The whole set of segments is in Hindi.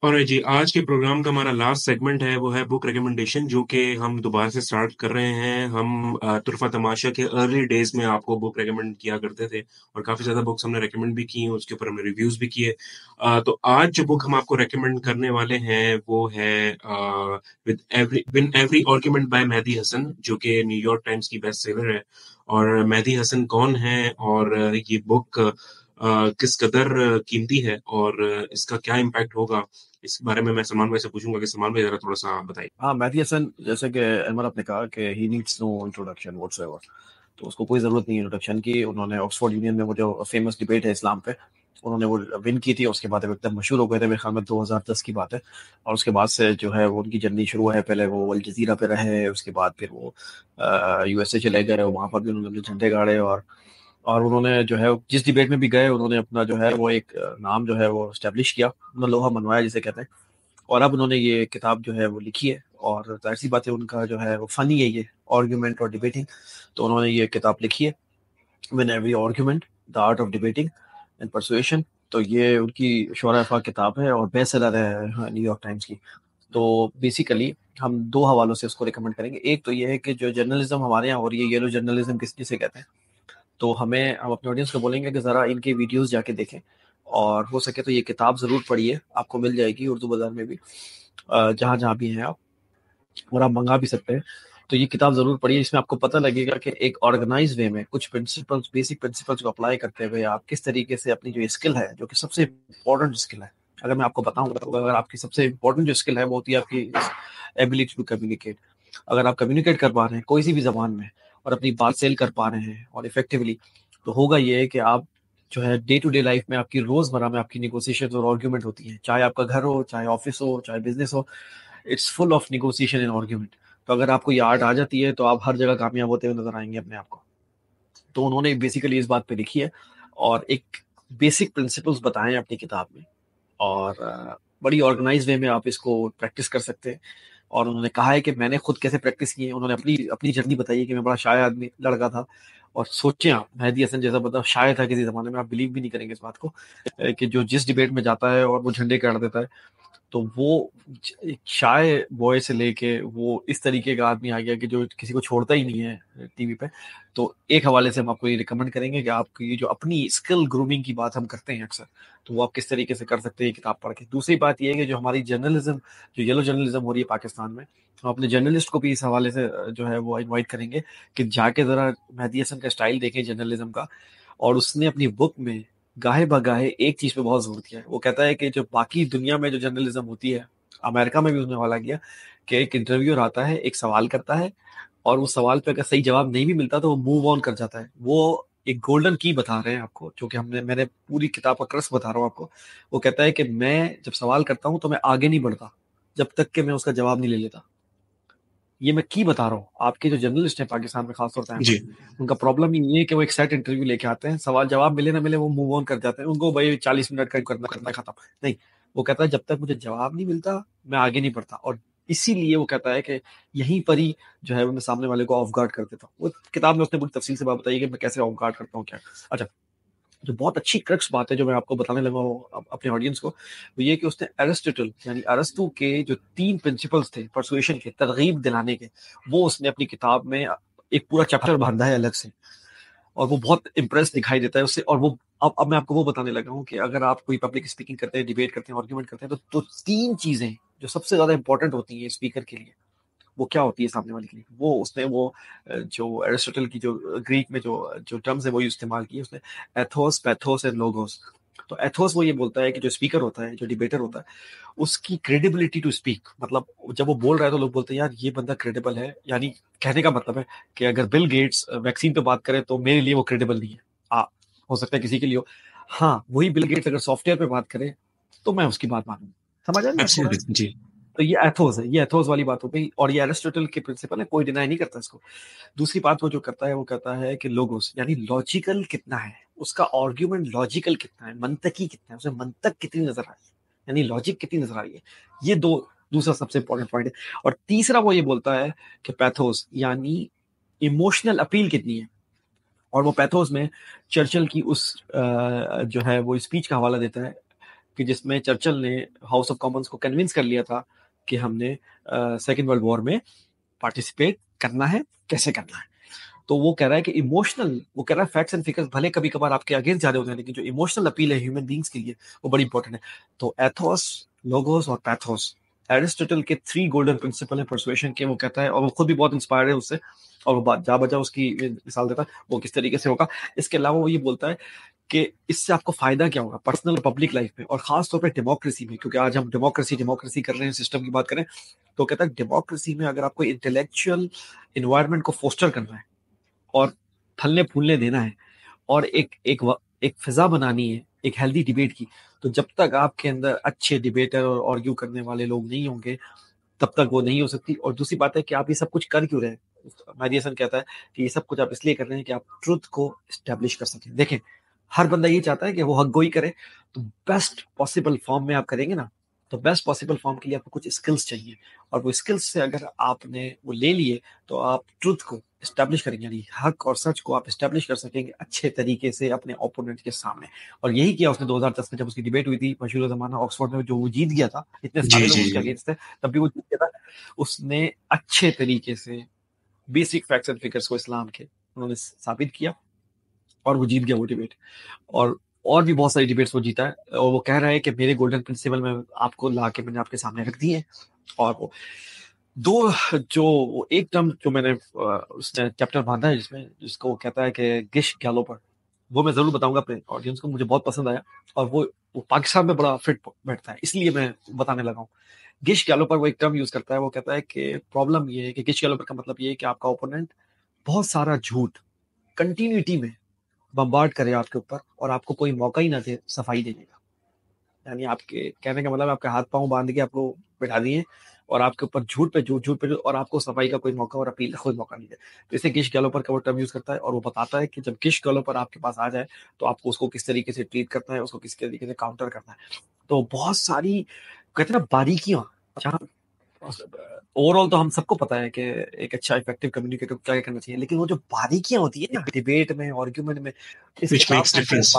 और जी, आज के प्रोग्राम का हमारा लास्ट सेगमेंट है, वो है बुक रिकमेंडेशन, जो कि हम दोबारा से स्टार्ट कर रहे हैं। हम तुरफ़ा तमाशा के अर्ली डेज़ में आपको बुक रिकमेंड किया करते थे और काफ़ी ज़्यादा बुक्स हमने रिकमेंड भी की हैं, उसके ऊपर हमने रिव्यूज़ भी किए। तो आज जो बुक हम आपको रिकमेंड करने वाले हैं, वो है win every argument by Mehdi Hasan, जो कि न्यूयॉर्क टाइम्स की बेस्ट सेलर है। और मेहदी हसन कौन है और ये बुक किस कदर कीमती है और इसका क्या इम्पैक्ट होगा, इस बारे में मैं सलमान भाई से पूछूंगा कि सलमान भाई जरा थोड़ा-सा बताइए। हाँ, मेहदी हसन, जैसे कि अनवर आपने कहा कि he needs no introduction whatsoever. तो उसको कोई ज़रूरत नहीं है इंट्रोडक्शन की। उन्होंने ऑक्सफोर्ड यूनियन में वो जो फेमस डिबेट है इस्लाम पे, उन्होंने वो विन की थी। उसके बाद वो एकदम मशहूर हो गए थे। मेरे ख्याल में 2010 की बात है। और उसके बाद से जो है वो उनकी जर्नी शुरू है। पहले वो अल जज़ीरा पे रहे, उसके बाद फिर वो यूएसए चले गए। वहाँ पर भी उन्होंने अपने झंडे गाड़े। और उन्होंने जो है जिस डिबेट में भी गए, उन्होंने अपना जो है वो एक नाम जो है वो एस्टेब्लिश किया। उन्होंने लोहा मनवाया जिसे कहते हैं। और अब उन्होंने ये किताब जो है वो लिखी है। और जाहिर सी बात है, उनका जो है वो फनी है ये आर्ग्यूमेंट और डिबेटिंग। तो उन्होंने ये किताब लिखी है, win every argument, the art of debating and persuasion. तो ये उनकी शोरा अफा किताब है और बेस्ट सेलर है न्यूयॉर्क टाइम्स की। तो बेसिकली हम दो हवालों से उसको रिकमेंड करेंगे। एक तो ये है कि जो जर्नलिज्म हमारे यहाँ हो रही है, येलो जर्नलिज्म किस जिसे कहते हैं, तो हम अपने ऑडियंस को बोलेंगे कि ज़रा इनके वीडियोस जाके देखें। और हो सके तो ये किताब ज़रूर पढ़िए, आपको मिल जाएगी उर्दू बाज़ार में भी, जहाँ जहाँ भी हैं आप, और आप मंगा भी सकते हैं। तो ये किताब ज़रूर पढ़िए। इसमें आपको पता लगेगा कि एक ऑर्गेनाइज वे में कुछ प्रिंसिपल्स, बेसिक प्रिंसिपल्स को अप्लाई करते हुए आप किस तरीके से अपनी जो स्किल है, जो कि सबसे इम्पोर्टेंट स्किल है, अगर मैं आपको बताऊं तो अगर आपकी सबसे इम्पोर्टेंट जो स्किल है वो होती है आपकी एबिलिटी टू कम्युनिकेट। अगर आप कम्युनिकेट कर पा रहे हैं कोई सी भी जबान में और अपनी बात सेल कर पा रहे हैं और इफेक्टिवली, तो होगा ये कि आप जो है डे टू डे लाइफ में, आपकी रोजमर्रा में आपकी निगोसिएशन और आर्ग्यूमेंट होती है, चाहे आपका घर हो, चाहे ऑफिस हो, चाहे बिजनेस हो, it's full of negotiation and argument. तो अगर आपको ये आर्ट आ जाती है तो आप हर जगह कामयाब होते हुए नजर आएंगे अपने आप को। तो उन्होंने बेसिकली इस बात पे लिखी है और एक बेसिक प्रिंसिपल्स बताए हैं अपनी किताब में। और बड़ी ऑर्गेनाइज वे में आप इसको प्रैक्टिस कर सकते हैं। और उन्होंने कहा है कि मैंने खुद कैसे प्रैक्टिस की है। उन्होंने अपनी अपनी जर्नी बताई है कि मैं बड़ा शाय आदमी लड़का था। और सोचें आप, मेहदी हसन जैसा बंदा शाय था किसी जमाने में, आप बिलीव भी नहीं करेंगे इस बात को, कि जो जिस डिबेट में जाता है और वो झंडे गाड़ देता है। तो वो एक शाय बॉय से लेके वो इस तरीके का आदमी आ गया कि जो किसी को छोड़ता ही नहीं है टीवी पे। तो एक हवाले से हम आपको ये रिकमेंड करेंगे कि आप ये जो अपनी स्किल ग्रूमिंग की बात हम करते हैं अक्सर, तो वो आप किस तरीके से कर सकते हैं ये किताब पढ़ के। दूसरी बात ये है कि जो हमारी जर्नलिज्म, जो येलो जर्नलिज्म हो रही है पाकिस्तान में, हम अपने जर्नलिस्ट को भी इस हवाले से जो है वो इनवाइट करेंगे कि जाके जरा मेहदी हसन का स्टाइल देखें जर्नलिज्म का। और उसने अपनी बुक में गाहे बगाहे एक चीज पे बहुत जोर दिया है। वो कहता है कि जो बाकी दुनिया में जो जर्नलिज्म होती है, अमेरिका में भी उसने हवाला किया कि एक इंटरव्यूअर आता है, एक सवाल करता है, और उस सवाल पे अगर सही जवाब नहीं भी मिलता तो वो मूव ऑन कर जाता है। वो एक गोल्डन की बता रहे हैं आपको, जो कि मैंने पूरी किताब का क्रक्स बता रहा हूँ आपको। वो कहता है कि मैं जब सवाल करता हूँ तो मैं आगे नहीं बढ़ता जब तक कि मैं उसका जवाब नहीं ले लेता। ये मैं की बता रहा हूँ। आपके जो जर्नलिस्ट हैं पाकिस्तान में, खासतौर पर अहमद, जी। उनका प्रॉब्लम ये है कि वो एक सेट इंटरव्यू लेके आते हैं, सवाल जवाब मिले ना मिले वो मूव ऑन कर जाते हैं। उनको भाई 40 मिनट का करना करना खत्म। नहीं, वो कहता है जब तक मुझे जवाब नहीं मिलता मैं आगे नहीं बढ़ता। और इसीलिए वो कहता है कि यहीं पर ही जो है वो मैं सामने वाले को ऑफ गार्ड कर देता हूँ। वो किताब में उसने बड़ी तफसील से बात बताई कि मैं कैसे ऑफ गार्ड करता हूँ क्या। अच्छा, जो बहुत अच्छी क्रक्स बात है जो मैं आपको बताने लगा हूँ अपने ऑडियंस को, वो ये कि उसने एरिस्टोटल यानी अरस्तू के जो 3 प्रिंसिपल्स थे परसुएशन के, तरगीब दिलाने के, वो उसने अपनी किताब में एक पूरा चैप्टर बांधा है अलग से। और वो बहुत इंप्रेस दिखाई देता है उससे। और वो अब मैं आपको वो बताने लगा हूँ कि अगर आप कोई पब्लिक स्पीकिंग करते हैं, डिबेट करते हैं, आर्ग्यूमेंट करते हैं, तो 3 चीजें जो सबसे ज्यादा इंपॉर्टेंट होती हैं स्पीकर के लिए, वो क्या होती है सामने वाले के लिए, वो उसने वो जो एरिस्टोटल की जो ग्रीक में जो जो टर्म्स है वो इस्तेमाल की है उसने, एथोस, पैथोस एंड लोगोस। तो एथोस वो ये बोलता है कि जो स्पीकर होता है, जो डिबेटर होता है, उसकी क्रेडिबिलिटी टू स्पीक, मतलब जब वो बोल रहा है तो लोग बोलते हैं यार ये बंदा क्रेडिबल है। यानी कहने का मतलब है कि अगर बिल गेट्स वैक्सीन पे बात करे तो मेरे लिए वो क्रेडिबल नहीं है। हो सकता है किसी के लिए हो। हाँ, वही बिल गेट्स अगर सॉफ्टवेयर पे बात करे तो मैं उसकी बात मानूंगा। समझ आ रही है आपको बात? एब्सोल्युटली, जी। तो ये एथोस है, ये एथोस वाली बात हो गई। और ये एरिस्टोटल के प्रिंसिपल है, कोई डिनाई नहीं करता इसको। दूसरी बात वो जो करता है, वो कहता है कि लोगोस यानी लॉजिकल कितना है उसका, आर्ग्यूमेंट लॉजिकल कितना है, मंतकी कितना है, उसे मंतक कितनी नजर आ रही है, यानी लॉजिक कितनी नजर आ रही है। ये दो दूसरा सबसे इंपॉर्टेंट पॉइंट है। और तीसरा वो ये बोलता है कि पैथोस यानी इमोशनल अपील कितनी है। और वो पैथोस में चर्चिल की उस जो है वो स्पीच का हवाला देता है कि जिसमें चर्चिल ने हाउस ऑफ कॉमन्स को कन्विंस कर लिया था कि हमने सेकेंड वर्ल्ड वॉर में पार्टिसिपेट करना है, कैसे करना है। तो वो कह रहा है कि इमोशनल, वो कह रहा है फैक्ट्स एंड फिगर्स भले कभी कभार आपके अगेंस्ट जा रहे होते हैं, लेकिन जो इमोशनल अपील है ह्यूमन बींग्स के लिए वो बड़ी इंपॉर्टेंट है। तो एथोस, लोगोस और पैथोस एरिस्टोटल के 3 गोल्डन प्रिंसिपल है परसुएशन के, वो कहता है, और वो खुद भी बहुत इंस्पायर्ड है उससे, और वो बात जा बजा उसकी मिसाल देता है वो किस तरीके से होगा। इसके अलावा वो ये बोलता है कि इससे आपको फायदा क्या होगा पर्सनल और पब्लिक लाइफ में, और खास तौर पे डेमोक्रेसी में, क्योंकि आज हम डेमोक्रेसी कर रहे हैं, सिस्टम की बात करें तो कहता है डेमोक्रेसी में अगर आपको इंटेलेक्चुअल इन्वायरमेंट को फोस्टर करना है और फलने फूलने देना है और एक फिजा बनानी है एक हेल्दी डिबेट की, तो जब तक आपके अंदर अच्छे डिबेटर और आर्ग्यू करने वाले लोग नहीं होंगे तब तक वो नहीं हो सकती। और दूसरी बात है कि आप ये सब कुछ कर क्यों रहे हैं। मैडिसन कहता है कि ये सब कुछ आप इसलिए कर रहे हैं कि आप ट्रुथ को स्टैब्लिश कर सकें। देखें, हर बंदा ये चाहता है कि वो हक गोई करे, तो बेस्ट पॉसिबल फॉर्म में आप करेंगे ना, तो बेस्ट पॉसिबल फॉर्म के लिए आपको कुछ स्किल्स चाहिए, और वो स्किल्स से अगर आपने वो ले लिए तो आप ट्रुथ को स्टैब्लिश करेंगे, यानी हक और सच को आप स्टैब्लिश कर सकेंगे अच्छे तरीके से अपने ओपोनेंट के सामने। और यही किया उसने 2010 में, जब उसकी डिबेट हुई थी मशहूर ज़माना ऑक्सफोर्ड में, जो वो जीत गया था, इतने जी, सारे लोग जी, उसके जी। अगेंस्ट थे तब भी वो जीत गया था। उसने अच्छे तरीके से बेसिक फैक्ट्स एंड फिगर्स को इस्लाम के उन्होंने साबित किया और वो जीत गया वो डिबेट। और भी बहुत सारी डिबेट्स वो जीता है, और वो कह रहा है कि मेरे गोल्डन प्रिंसिपल में आपको ला के मैंने आपके सामने रख दिए। और वो दो, जो एक टर्म जो मैंने उसने चैप्टर बांधा है जिसमें, जिसको वो कहता है कि गिश गैलोपर, वो मैं जरूर बताऊंगा अपने ऑडियंस को, मुझे बहुत पसंद आया, और वो पाकिस्तान में बड़ा फिट बैठता है, इसलिए मैं बताने लगा हूँ। गिश गैलोपर वो एक टर्म यूज करता है, वो कहता है कि प्रॉब्लम ये है कि गिश गैलोपर का मतलब ये है कि आपका ओपोनेंट बहुत सारा झूठ कंटिन्यूटी में बम्बार्ड करे आपके ऊपर और आपको कोई मौका ही ना दे सफाई देने का। यानी आपके कहने का मतलब आपके हाथ पांव बांध के आपको बैठा दिए और आपके ऊपर झूठ पे झूठ, झूठ पे झूठ, और आपको सफाई का कोई मौका और अपील का कोई मौका नहीं दे। तो इसे गिश गैलोपर का वो टर्म यूज करता है, और वो बताता है कि जब गिश गैलोपर आपके पास आ जाए तो आपको उसको किस तरीके से ट्रीट करना है, उसको किस तरीके से काउंटर करना है। तो बहुत सारी कहते हैं ना बारीकियां, जहाँ ओवरऑल तो हम सबको पता है कि एक अच्छा इफेक्टिव कम्युनिकेटर को क्या करना चाहिए, लेकिन वो जो बारीकियां होती है ना डिबेट में, आर्ग्यूमेंट में, इस व्हिच किताब मेक्स में वो डिफरेंस।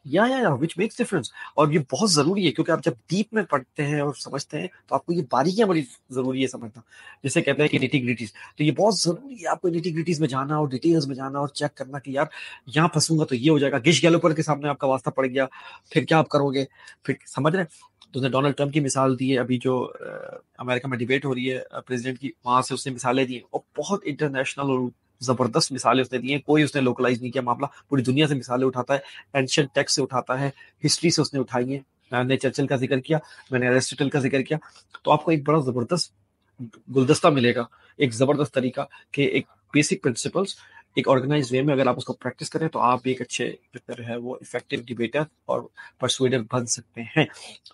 या विच मेक्स डिफरेंस। और ये बहुत जरूरी है, क्योंकि आप जब डीप में पढ़ते हैं और समझते हैं तो आपको ये बारीकियां बड़ी जरूरी है समझना। जैसे कहते हैं कि निटी ग्रिटीज, तो ये बहुत जरूरी है आपको निटी ग्रिटीज में जाना और डिटेल्स में जाना और चेक करना कि यार यहाँ फंसूंगा तो ये हो जाएगा, गिश गैलोपर के सामने आपका वास्ता पड़ गया, फिर क्या आप करोगे, फिर समझ रहे हैं। तो उसने डोनाल्ड ट्रंप की मिसाल दी है, अभी जो अमेरिका में डिबेट हो रही है प्रेसिडेंट की, वहां से उसने मिसालें दी हैं, और बहुत इंटरनेशनल और जबरदस्त मिसालें उसने दी हैं, कोई उसने लोकलाइज नहीं किया मामला, पूरी दुनिया से मिसालें उठाता है, एंशियंट टेक्स्ट से उठाता है, हिस्ट्री से उसने उठाई है। मैंने चर्चिल का जिक्र किया, मैंने एरिस्टोटल का जिक्र किया, तो आपको एक बड़ा जबरदस्त गुलदस्ता मिलेगा, एक जबरदस्त तरीका के एक बेसिक प्रिंसिपल्स एक ऑर्गेनाइज वे में अगर आप उसको प्रैक्टिस करें तो आप एक अच्छे जो है वो इफेक्टिव डिबेटर और परसुएडर बन सकते हैं।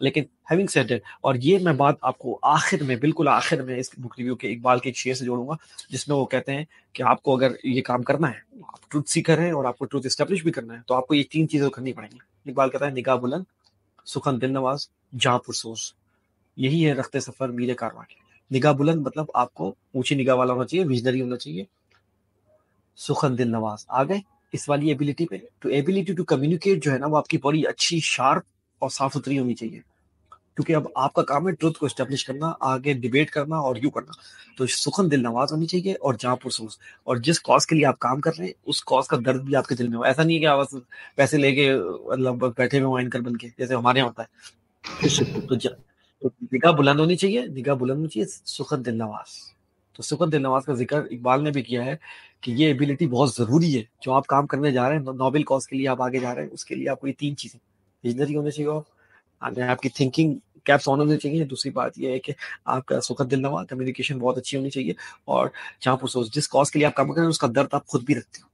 लेकिन हैविंग सेड इट, और ये मैं बात आपको आखिर में, बिल्कुल आखिर में इस बुक रिव्यू के इकबाल के एक शेर से जोड़ूंगा, जिसमें वो कहते हैं कि आपको अगर ये काम करना है, आप ट्रुथ सीकर हैं और आपको ट्रुथ एस्टेब्लिश भी करना है, तो आपको ये 3 चीजें करनी पड़ेंगी। इकबाल कहता है निगाह बुलंद, सुखन दिल नवाज, जहां पुरसोस, यही है रखते सफर मीरे कारवां के। निगाह बुलंद मतलब आपको ऊंची निगाह वाला होना चाहिए, विजनरी होना चाहिए। सुखन दिल नवाज आ गए इस वाली एबिलिटी पे, तो एबिलिटी टू कम्युनिकेट जो है ना वो आपकी बड़ी अच्छी शार्प और साफ सुथरी होनी चाहिए, क्योंकि अब आपका काम है ट्रुथ को एस्टेब्लिश करना, आगे डिबेट करना और यू करना। तो सुखन दिल नवाज होनी चाहिए और जहां पुरसूस, और जिस कॉज के लिए आप काम कर रहे हैं उस कॉज का दर्द भी आपके दिल में हो। ऐसा नहीं है कि आप बस पैसे लेके मतलब बैठे हुए एंकर बन के, जैसे हमारे यहाँ होता है। तो तो निगाह बुलंद होनी चाहिए, निगाह बुलंद होनी चाहिए, सुखन दिल नवाज। तो सुखन दिल नवाज का जिक्र इकबाल ने भी किया है कि ये एबिलिटी बहुत जरूरी है, जो आप काम करने जा रहे हैं, नोबेल कॉज के लिए आप आगे जा रहे हैं, उसके लिए आपको ये 3 चीजें, विजनरी होने चाहिए, आपकी थिंकिंग कैप्स ऑन होनी चाहिए। दूसरी बात यह है कि आपका सुखद दिल नवा, कम्युनिकेशन बहुत अच्छी होनी चाहिए, और जहाँ पर सोच जिस कॉज के लिए आप काम कर रहे हैं उसका दर्द आप खुद भी रखते हो।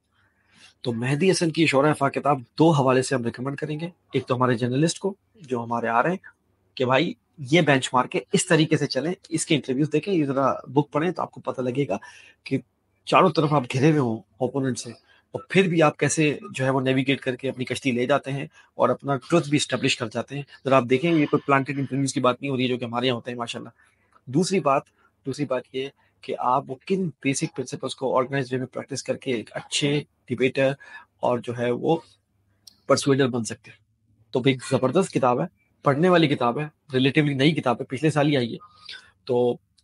तो मेहदी हसन की शोरा फा किताब 2 हवाले से हम रिकमेंड करेंगे। एक तो हमारे जर्नलिस्ट को जो हमारे आ रहे हैं कि भाई ये बेंचमार्क है, इस तरीके से चलें, इसके इंटरव्यूज देखें, ये जरा बुक पढ़ें, तो आपको पता लगेगा कि चारों तरफ आप घिरे हुए हो ओपोनेंट से, और फिर भी आप कैसे जो है वो नेविगेट करके अपनी कश्ती ले जाते हैं और अपना ट्रुथ भी स्टेब्लिश कर जाते हैं। जरा आप देखें, ये कोई प्लांटेड इंटरव्यूज की बात नहीं हो रही है जो कि हमारे यहाँ होते हैं माशाल्लाह। दूसरी बात दूसरी बात ये है कि आप वो किन बेसिक प्रिंसिपल्स को ऑर्गेनाइज वे में प्रैक्टिस करके एक अच्छे डिबेटर और जो है वो परसुएडर बन सकते हैं। तो भी एक ज़बरदस्त किताब है, पढ़ने वाली किताब है, रिलेटिवली नई किताब है, पिछले साल ही आई है। तो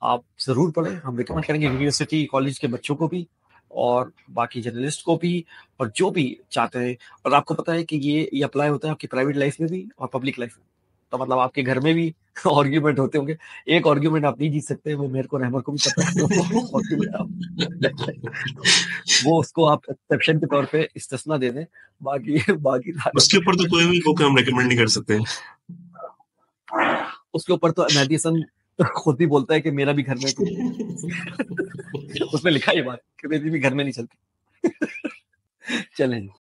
आप ज़रूर पढ़ें, हम रिकमेंड करेंगे यूनिवर्सिटी, कॉलेज के बच्चों को भी और बाकी जर्नलिस्ट को भी और जो भी चाहते हैं। और आपको पता है कि ये अप्लाई होता है आपकी प्राइवेट लाइफ में भी और पब्लिक लाइफ में। तो मतलब आपके घर में भी आर्ग्यूमेंट होते होंगे। एक आर्ग्यूमेंट आप नहीं जीत सकते, वो मेरे को रहमर को भी पता है। वो आर्ग्यूमेंट आप वो उसको आप एक्सेप्शन के तौर पे इस्तिस्ना दे दें, बाकी बाकी सारे उसके ऊपर तो कोई भी बुक हम रिकमेंड नहीं कर सकते। उसके ऊपर तो मेहदी हसन खुद भी बोलता है कि मेरा भी घर में कुछ उसमें लिखा है ये बात कि मेरी भी घर में नहीं चलती। चलें।